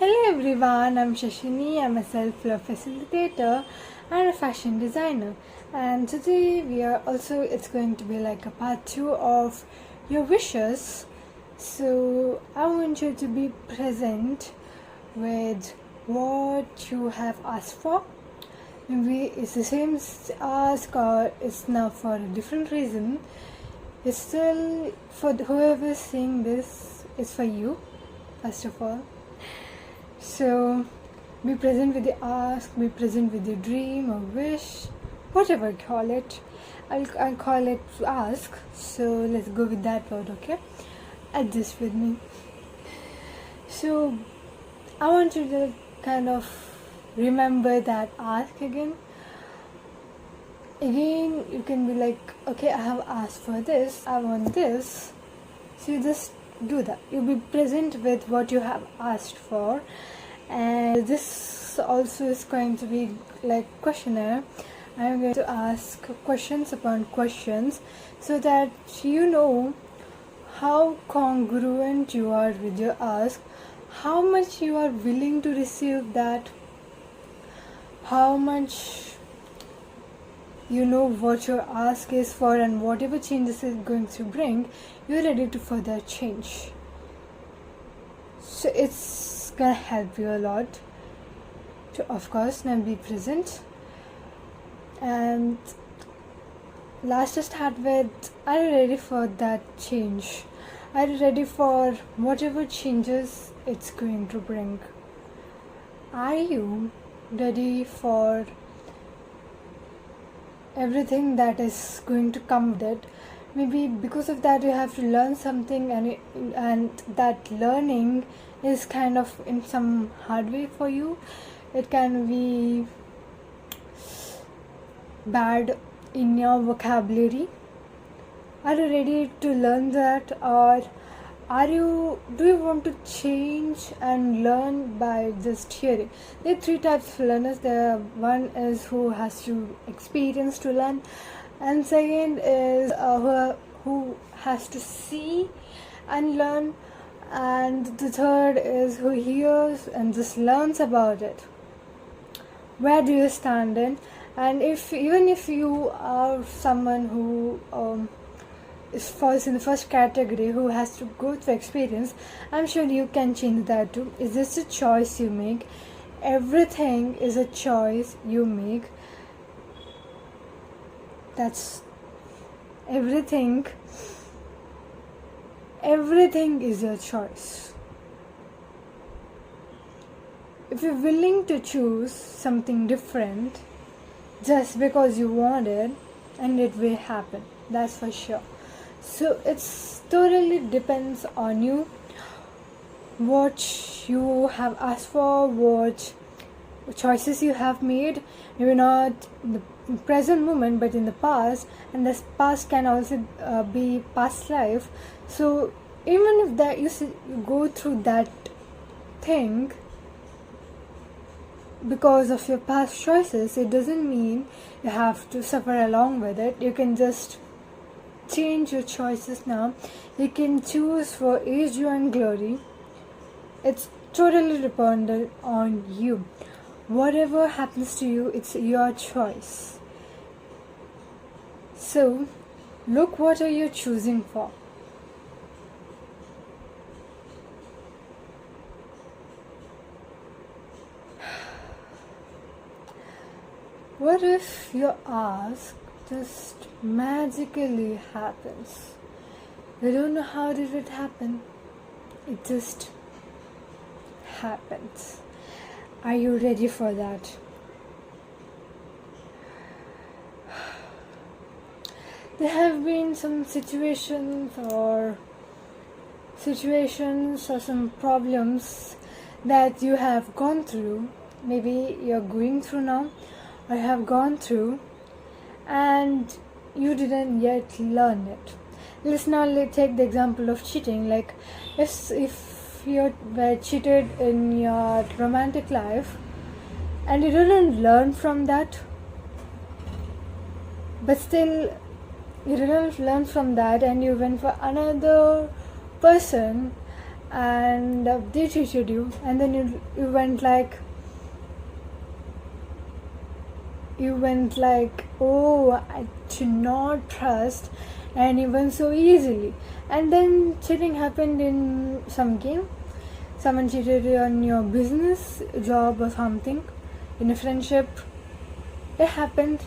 Hello everyone, I'm Shashini. I'm a self-love facilitator and a fashion designer. And today it's going to be like a part 2 of your wishes. So I want you to be present with what you have asked for. Maybe it's the same ask or it's now for a different reason. It's still for whoever is seeing this, it's for you, first of all. So, be present with the ask, be present with your dream or wish, whatever you call it. I'll call it ask. So, let's go with that word, okay? Adjust with me. So, I want you to kind of remember that ask again. Again, you can be like, okay, I have asked for this, I want this. So, you just do that. You'll be present with what you have asked for. And this also is going to be like questionnaire. I'm going to ask questions upon questions so that you know how congruent you are with your ask, how much you are willing to receive that, how much you know what your ask is for, and whatever changes it's going to bring, you're ready to further change. So it's gonna help you a lot to, of course, now be present. And last to start with, are you ready for that change? Are you ready for whatever changes it's going to bring? Are you ready for everything that is going to come with it? Maybe because of that you have to learn something, and that learning is kind of in some hard way for you. It can be bad in your vocabulary. Are you ready to learn that, or do you want to change and learn by just hearing? There are 3 types of learners. One is who has to experience to learn, and second is who has to see and learn, and the third is who hears and just learns about it. Where do you stand in? And even if you are someone who falls in the first category, who has to go through experience, I'm sure you can change that too. Is this a choice you make? Everything is a choice you make. That's everything. Everything is your choice. If you're willing to choose something different just because you want it, and it will happen, that's for sure. So it's totally depends on you, what you have asked for, what choices you have made. Maybe not in the present moment, but in the past, and this past can also be past life. So even if that you go through that thing because of your past choices, it doesn't mean you have to suffer along with it. You can just change your choices now. You can choose for age, joy and glory. It's totally dependent on you. Whatever happens to you, it's your choice. So look, what are you choosing for? What if your ask just magically happens? You don't know how did it happen. It just happens. Are you ready for that? There have been some situations or some problems that you have gone through. Maybe you're going through now, or have gone through, and you didn't yet learn it. Let's take the example of cheating. Like if you were cheated in your romantic life and you didn't learn from that, but still you didn't learn from that, and you went for another person and they cheated you, and then you went like, oh, I should not trust anyone so easily. And then cheating happened in some game. Someone cheated you on your business, job, or something, in a friendship. It happened,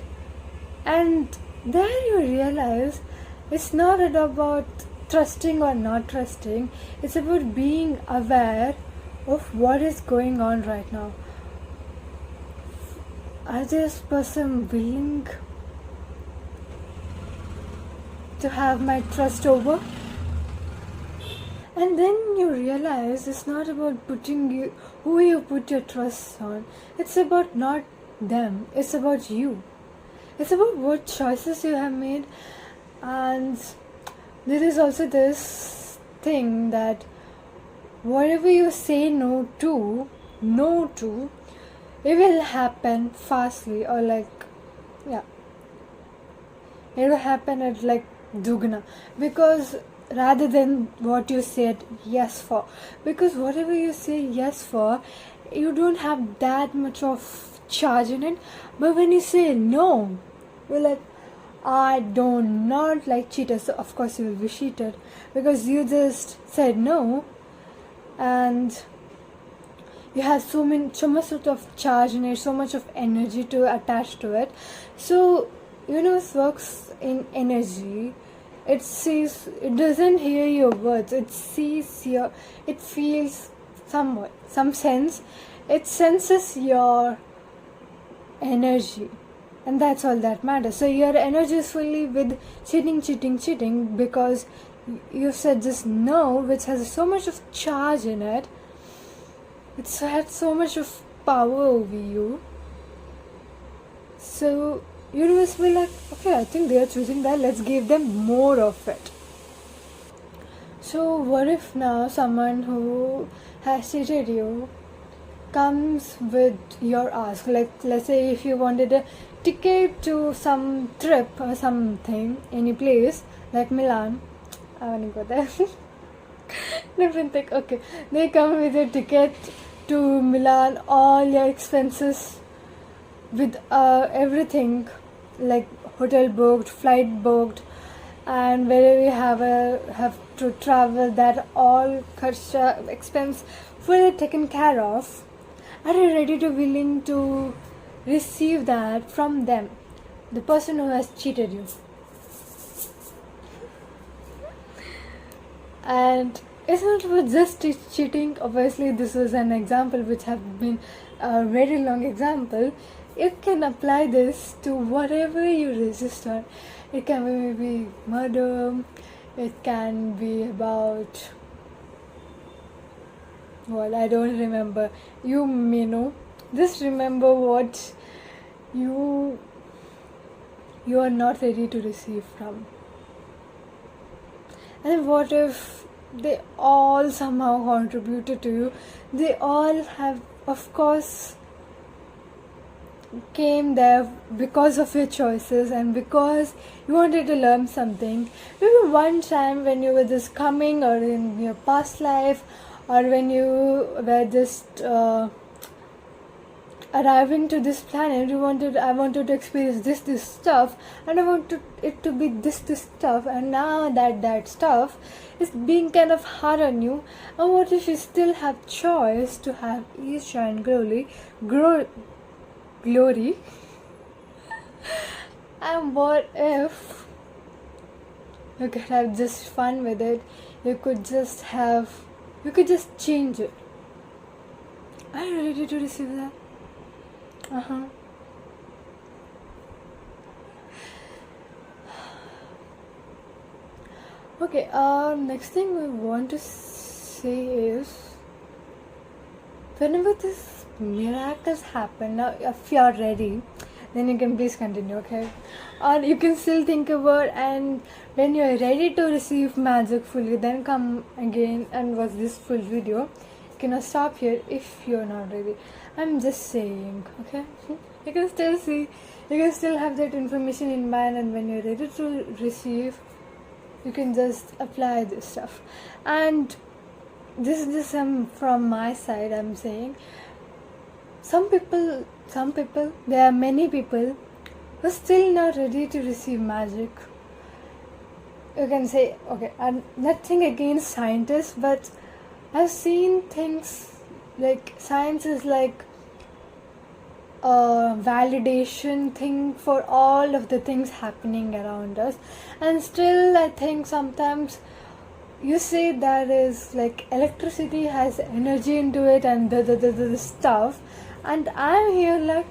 and there you realize it's not about trusting or not trusting. It's about being aware of what is going on right now. Are this person willing to have my trust over? And then you realize it's not about who you put your trust on. It's about not them. It's about you. It's about what choices you have made. And there is also this thing that whatever you say no to, it will happen fastly, or it will happen at dugna, because rather than what you said yes for, because whatever you say yes for, you don't have that much of charge in it. But when you say no, you're like, I do not like cheaters. So of course you will be cheated, because you just said no, and you have so much of charge in it, so much of energy to attach to it. So universe works in energy. It doesn't hear your words. It feels some sense. It senses your energy, and that's all that matters. So your energy is fully with cheating, because you said this no, which has so much of charge in it. It's had so much of power over you. So universe will like, okay, I think they are choosing that, let's give them more of it. So what if now someone who has cheated you comes with your ask? Like, let's say if you wanted a ticket to some trip or something, any place like Milan, I want to go there. Different thing. Okay, they come with a ticket to Milan, all your expenses, with everything, like hotel booked, flight booked, and wherever you have to travel, that all kharcha expense fully taken care of. Are you ready to willing to receive that from them, the person who has cheated you? And it's not about just cheating. Obviously this is an example which have been a very long example. You can apply this to whatever you resist on. It can be maybe murder, it can be about what, I don't remember. You may know. Just remember what you are not ready to receive from. And what if they all somehow contributed to you? They all have, of course, came there because of your choices and because you wanted to learn something. Maybe one time when you were just coming, or in your past life, or when you were just arriving to this planet, I wanted to experience this stuff, and I wanted it to be this stuff, and now that stuff is being kind of hard on you. And what if you still have choice to have ease and glory? And what if you could have just fun with it? You could just change it. Are you ready to receive that? Okay, next thing we want to say is, whenever this miracles happen, now if you're ready, then you can please continue, okay? Or you can still think about, and when you're ready to receive magic fully, then come again and watch this full video. You cannot stop here if you're not ready. I'm just saying, okay? You can still see, you can still have that information in mind, and when you're ready to receive, you can just apply this stuff. And this is just from my side. I'm saying some people, there are many people who are still not ready to receive magic. You can say, okay, I'm nothing against scientists, but I've seen things like science is like a validation thing for all of the things happening around us, and still I think sometimes you say there is like electricity has energy into it and the stuff, and I'm here like,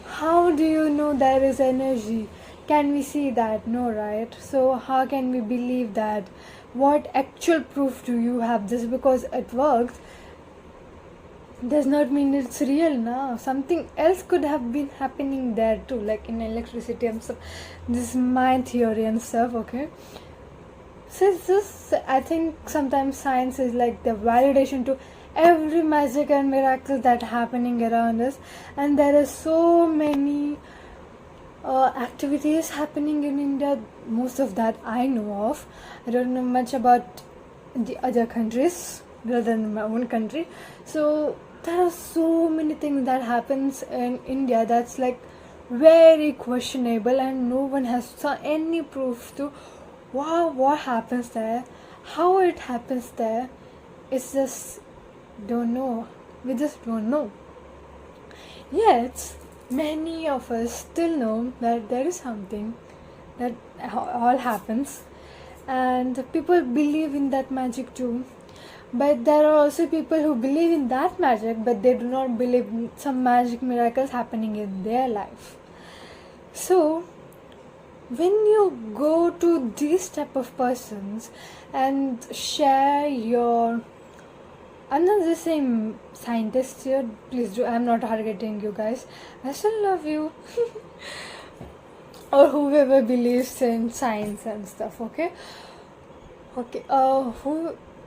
how do you know there is energy? Can we see that? No, right? So how can we believe that? What actual proof do you have? Just because it works does not mean it's real now. Something else could have been happening there too, like in electricity and stuff. This is my theory and stuff, okay? So it's just, I think sometimes science is like the validation to every magic and miracle that happening around us, and there are so many activities happening in India. Most of that I know of. I don't know much about the other countries rather than my own country. So there are so many things that happens in India that's like very questionable, and no one has any proof to wow what happens there, how it happens there. It's just don't know. We just don't know. Yet many of us still know that there is something that all happens, and people believe in that magic too. But there are also people who believe in that magic, but they do not believe in some magic miracles happening in their life. So when you go to these type of persons and share your, I'm not just saying scientists here, please do, I'm not targeting you guys, I still love you or whoever believes in science and stuff, okay?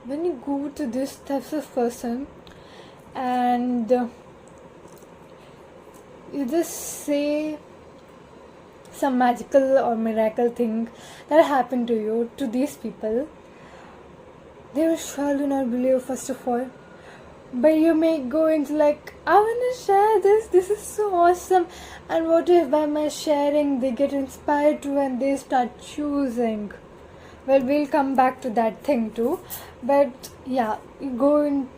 When you go to this types of person and you just say some magical or miracle thing that happened to you to these people, they will surely not believe first of all. But you may go into like, I want to share this is so awesome, and what if by my sharing they get inspired to and they start choosing? Well, we'll come back to that thing too. But yeah, you go in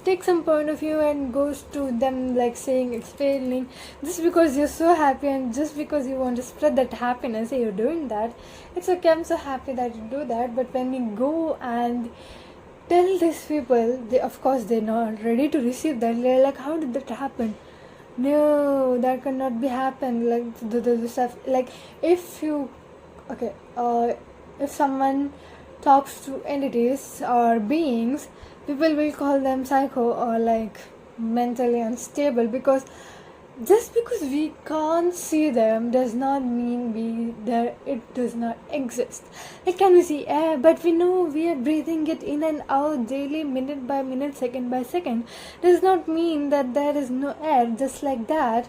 take some point of view and goes to them like saying, explaining, just because you're so happy and just because you want to spread that happiness, you're doing that. It's okay, I'm so happy that you do that. But when you go and tell these people, they of course they're not ready to receive that. They're like, how did that happen? No, that cannot be happen. Like the stuff, like if you if someone talks to entities or beings, people will call them psycho or like mentally unstable, because just because we can't see them does not mean it does not exist. Like, can we see air? But we know we are breathing it in and out daily, minute by minute, second by second. Does not mean that there is no air. Just like that,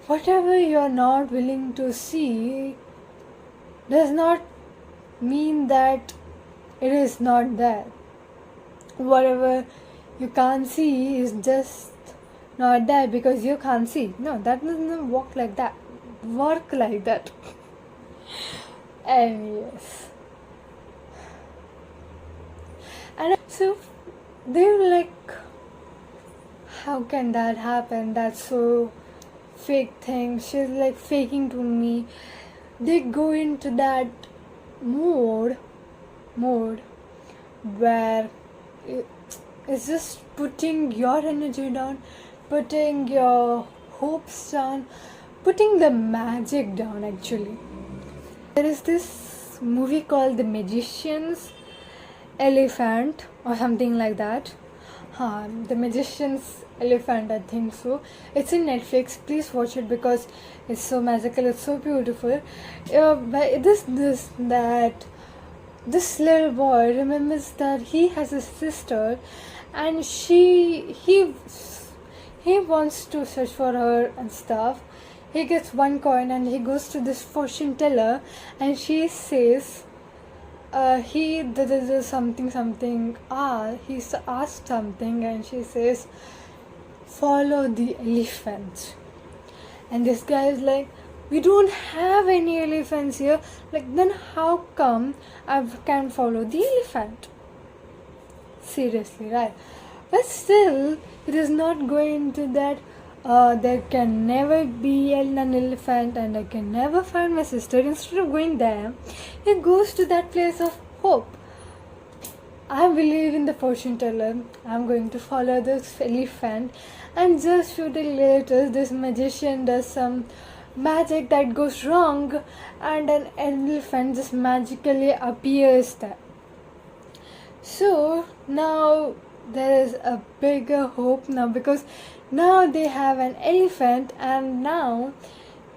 whatever you are not willing to see does not mean that it is not there. Whatever you can't see is just not there because you can't see. No, that doesn't work like that. And yes. And so they were like, how can that happen? That's so fake thing. She's like faking to me. They go into that mode where it's just putting your energy down, putting your hopes down, putting the magic down. Actually, there is this movie called The Magician's Elephant or something like that. The Magician's Elephant, I think so. It's in Netflix. Please watch it because it's so magical. It's so beautiful. But this little boy remembers that he has a sister, and he wants to search for her and stuff. He gets one coin and he goes to this fortune teller, and she says, he does something. He asked something, and she says, "Follow the elephant." And this guy is like, "We don't have any elephants here. Like, then how come I can follow the elephant?" Seriously, right? But still, it is not going to that. There can never be an elephant, and I can never find my sister. Instead of going there, he goes to that place of hope. I believe in the fortune teller. I'm going to follow this elephant, and just few days later, this magician does some magic that goes wrong, and an elephant just magically appears there. So now there is a bigger hope now, because now they have an elephant, and now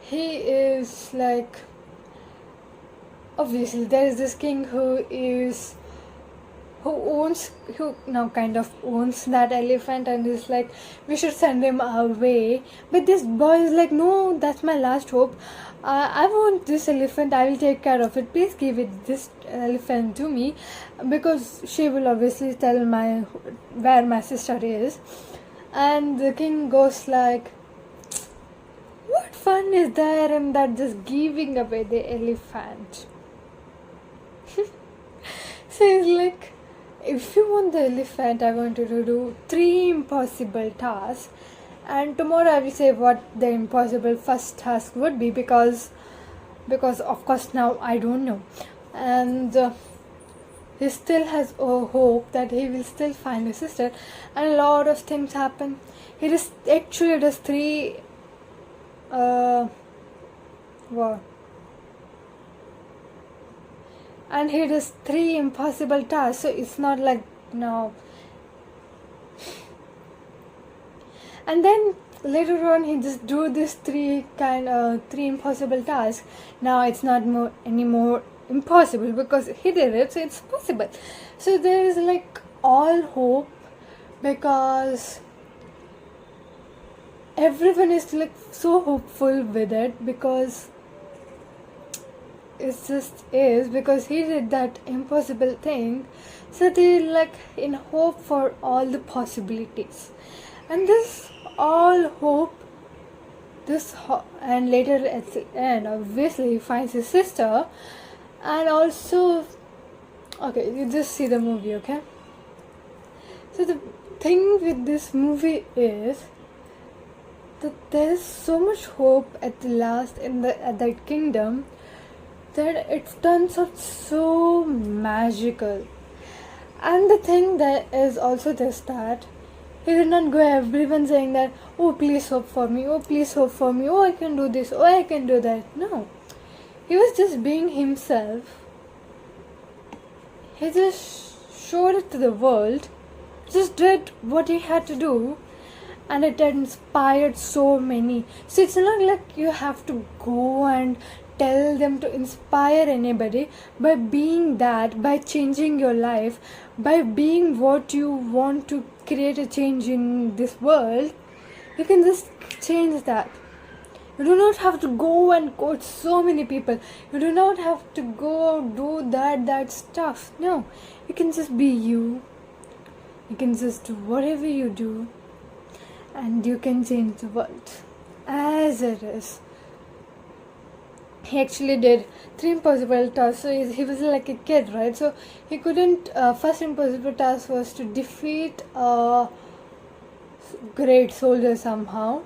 he is like, obviously there is this king who now kind of owns that elephant, and is like, we should send him away. But this boy is like, no, that's my last hope. I want this elephant. I will take care of it. Please give this elephant to me, because she will obviously tell where my sister is. And the king goes like, what fun is there in that, just giving away the elephant? So he's like, if you want the elephant, I want you to do 3 impossible tasks, and tomorrow I will say what the impossible first task would be, because of course now I don't know. And he still has a hope that he will still find his sister, and a lot of things happen. He just actually does 3 wow. And he does 3 impossible tasks, so it's not like no. And then later on he just do this 3 impossible tasks. Now it's not anymore impossible, because he did it, so it's possible. So there is like all hope, because everyone is like so hopeful with it, because it just is, because he did that impossible thing. So they're like in hope for all the possibilities, and this all hope, and later at the end, obviously he finds his sister. And also, okay, you just see the movie, okay? So the thing with this movie is that there is so much hope at the last at that kingdom, that it turns out so magical. And the thing that is also this, that he did not go everyone saying that, oh please hope for me, oh please hope for me, oh I can do this, oh I can do that. No, he was just being himself. He just showed it to the world, just did what he had to do, and it inspired so many. So it's not like you have to go and tell them to inspire anybody. By being that, by changing your life, by being what you want to create a change in this world, you can just change that. You do not have to go and coach so many people. You do not have to go do that stuff. No, you can just be you. You can just do whatever you do, and you can change the world as it is. He actually did 3 impossible tasks. So he was like a kid, right? So he couldn't. First impossible task was to defeat a great soldier somehow.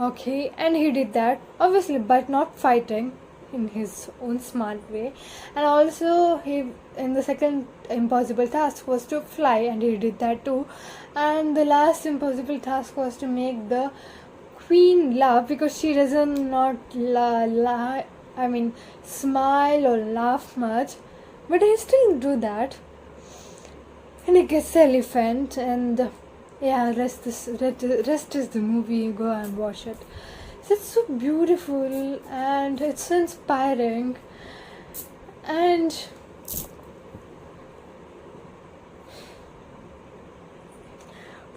Okay, and he did that, obviously, but not fighting, in his own smart way. And also, he in the second impossible task was to fly, and he did that too. And the last impossible task was to make the queen laugh, because she doesn't not smile or laugh much, but he still do that. And he gets the elephant, and yeah, rest is the movie. Go and watch it. So it's so beautiful, and it's so inspiring. And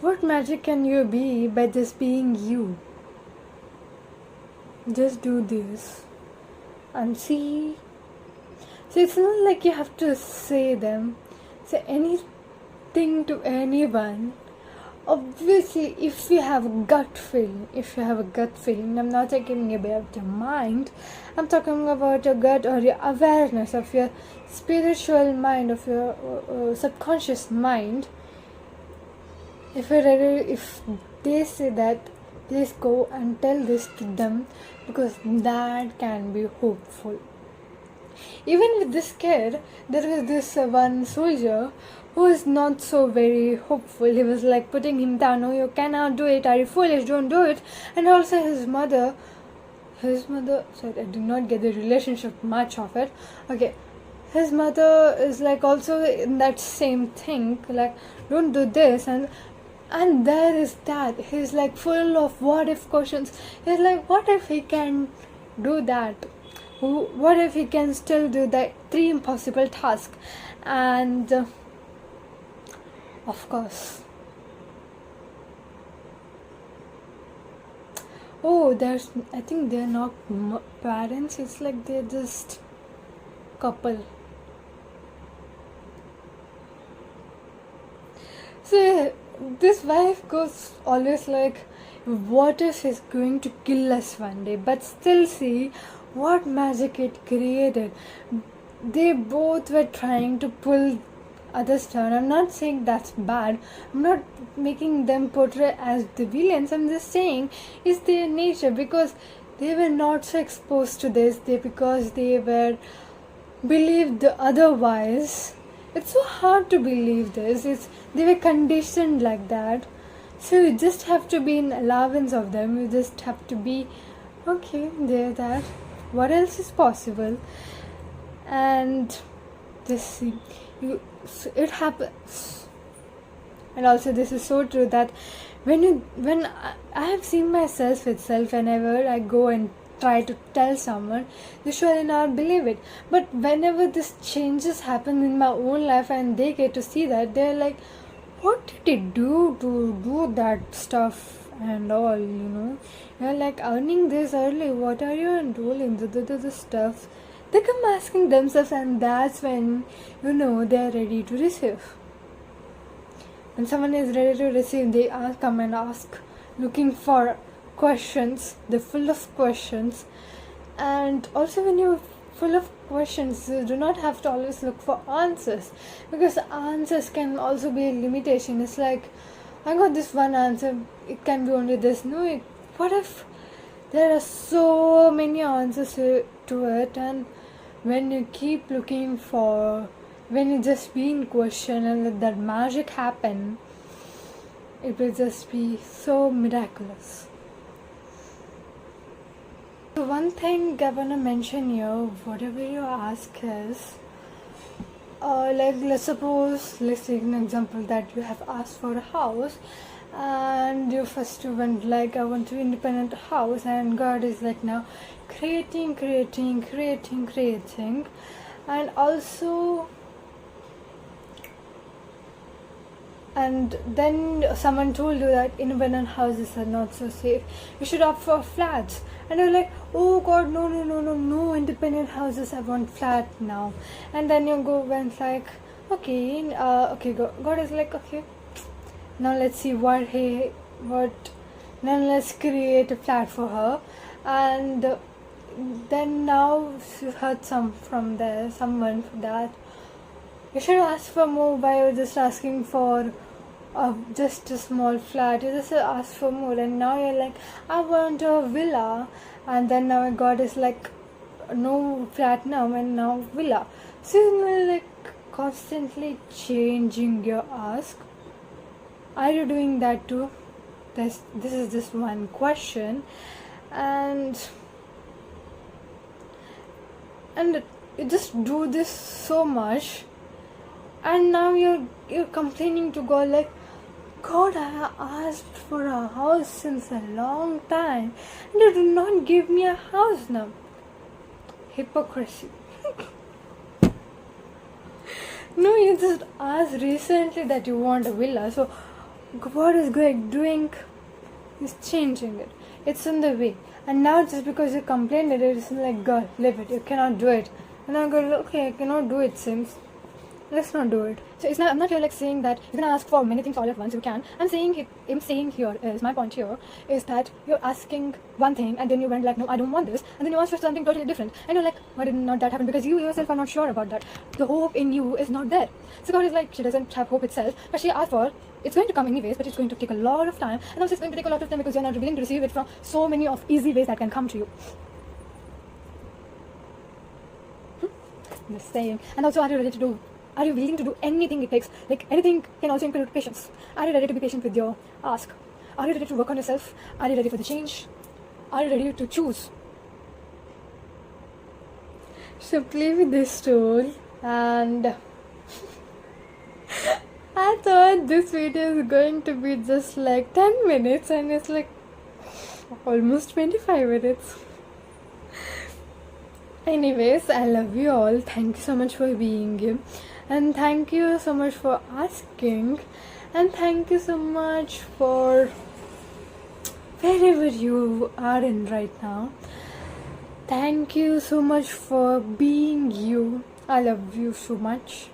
what magic can you be by just being you? Just do this and see. So it's not like you have to say anything to anyone. Obviously, if you have a gut feeling, I'm not talking about your mind, I'm talking about your gut or your awareness of your spiritual mind, of your subconscious mind. If they say that, please go and tell this to them, because that can be hopeful. Even with this kid, there was this one soldier who was not so very hopeful. He was like putting him down. No, you cannot do it. Are you foolish? Don't do it. And also his mother, sorry, I did not get the relationship much of it. Okay, his mother is like also in that same thing, like don't do this, and there is that. He's like full of what if questions. He's like, what if he can do that? What if he can still do the 3 impossible tasks? And of course, I think they're not parents, it's like they're just couple. So this wife goes always like, what if he's going to kill us one day? But still, see what magic it created. They both were trying to pull others down. I'm not saying that's bad. I'm not making them portray as the villains. I'm just saying it's their nature, because they were not so exposed to this. Because they were believed otherwise. It's so hard to believe this. They were conditioned like that. So you just have to be in allowance of them. You just have to be okay. They're that. What else is possible? And this it happens. And also, this is so true that when I have seen myself itself, whenever I go and try to tell someone, they surely not believe it. But whenever this changes happen in my own life and they get to see that, they're like, what did he do to do that stuff and all, You're like earning this early, what are you enrolling, the stuff. They come asking themselves, and that's when they're ready to receive. When someone is ready to receive, they come and ask, looking for questions. They're full of questions. And also, when you're full of questions, you do not have to always look for answers, because answers can also be a limitation. It's like, I got this one answer, it can be only this. No, what if there are so many answers to it? And when you keep looking for, when you just be in question and let that magic happen, it will just be so miraculous. So one thing I want to mention here, whatever you ask is, like let's take an example that you have asked for a house, and you first went like, I want to independent house, and God is like now creating, and also, and then someone told you that independent houses are not so safe, you should opt for flats, and you're like, oh God, no, independent houses, I want flat now. And then you go and like, okay, God is like, okay, now let's see what now let's create a flat for her. And then now she heard someone for that, you should ask for more. Why you're just asking for just a small flat? You just ask for more, and now you're like, I want a villa. And then now God is like, no flat now, and now villa. So you're like constantly changing your ask. Are you doing that too? This is just one question. And you just do this so much, and now you're complaining to God like, God, I asked for a house since a long time, and you do not give me a house now. Hypocrisy. No, you just asked recently that you want a villa, so what is doing is changing it. It's in the way. And now just because you complained, it is like, God, leave it, you cannot do it. And I'm going, okay, I cannot do it, Sims. Let's not do it. So it's not. I'm not here like saying that you can ask for many things all at once. You can. I'm saying here is my point here is that you're asking one thing and then you went like, no, I don't want this, and then you asked for something totally different, and you're like, why did not that happen? Because you yourself are not sure about that. The hope in you is not there. So God is like, she doesn't have hope itself, but she asked for. It's going to come anyways, but it's going to take a lot of time, and also it's going to take a lot of time because you're not willing to receive it from so many of easy ways that can come to you. The same. And also, are you willing to do anything it takes? Like, anything can also include patience. Are you ready to be patient with your ask? Are you ready to work on yourself? Are you ready for the change? Are you ready to choose? So play with this tool, and I thought this video is going to be just like 10 minutes, and it's like almost 25 minutes. Anyways, I love you all. Thank you so much for being here, and thank you so much for asking, and thank you so much for wherever you are in right now. Thank you so much for being you. I love you so much.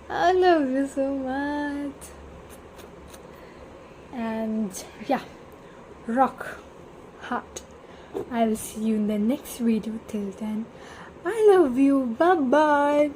I love you so much. And yeah, rock hard. I will see you in the next video. Till then, I love you. Bye bye.